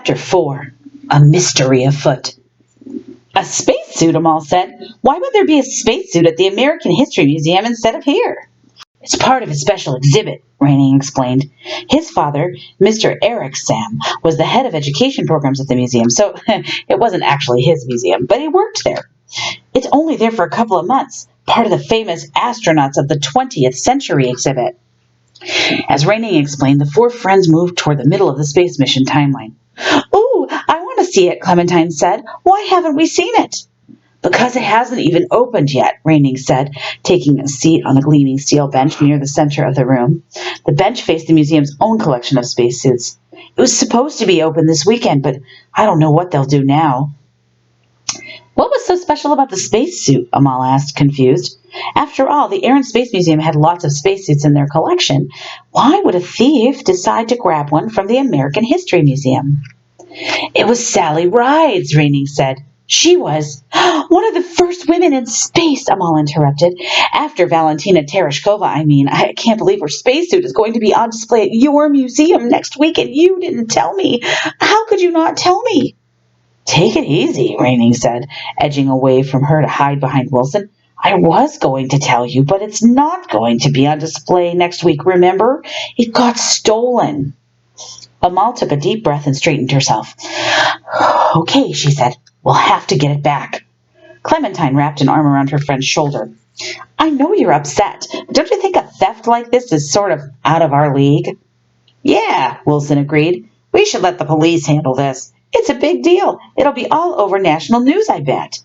Chapter 4. A Mystery Afoot. A spacesuit, Amal said. Why would there be a spacesuit at the American History Museum instead of here? It's part of a special exhibit, Rainey explained. His father, Mr. Eric Sam, was the head of education programs at the museum, so it wasn't actually his museum, but he worked there. It's only there for a couple of months, part of the famous astronauts of the 20th century exhibit. As Rainey explained, the four friends moved toward the middle of the space mission timeline. "Ooh, I want to see it," Clementine said. "Why haven't we seen it?" "Because it hasn't even opened yet," Rainey said, taking a seat on a gleaming steel bench near the center of the room. The bench faced the museum's own collection of spacesuits. "It was supposed to be open this weekend, but I don't know what they'll do now." "What was so special about the spacesuit?" Amal asked, confused. After all, the Air and Space Museum had lots of spacesuits in their collection. Why would a thief decide to grab one from the American History Museum? "It was Sally Rides," Rainey said. "She was—" "One of the first women in space," Amal interrupted. "After Valentina Tereshkova, I mean. I can't believe her spacesuit is going to be on display at your museum next week, and you didn't tell me. How could you not tell me?" "Take it easy," Rainey said, edging away from her to hide behind Wilson. "I was going to tell you, but it's not going to be on display next week, remember? It got stolen." Amal took a deep breath and straightened herself. "Okay," she said. "We'll have to get it back." Clementine wrapped an arm around her friend's shoulder. "I know you're upset, but don't you think a theft like this is sort of out of our league?" "Yeah," Wilson agreed. "We should let the police handle this. It's a big deal. It'll be all over national news, I bet."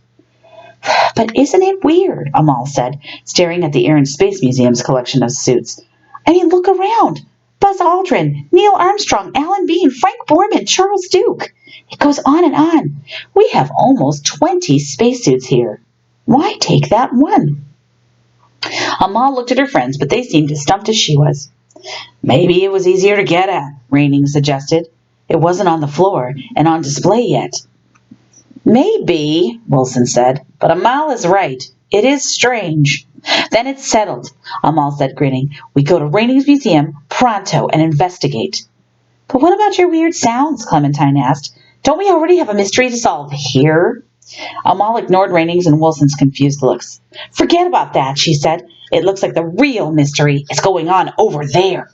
"But isn't it weird?" Amal said, staring at the Air and Space Museum's collection of suits. "I mean, look around. Buzz Aldrin, Neil Armstrong, Alan Bean, Frank Borman, Charles Duke. It goes on and on. We have almost 20 spacesuits here. Why take that one?" Amal looked at her friends, but they seemed as stumped as she was. "Maybe it was easier to get at," Rainey suggested. "It wasn't on the floor and on display yet." "Maybe," Wilson said, "but Amal is right. It is strange." "Then it's settled," Amal said, grinning. "We go to Raineys Museum pronto and investigate." "But what about your weird sounds?" Clementine asked. "Don't we already have a mystery to solve here?" Amal ignored Rainey's and Wilson's confused looks. "Forget about that," she said. "It looks like the real mystery is going on over there."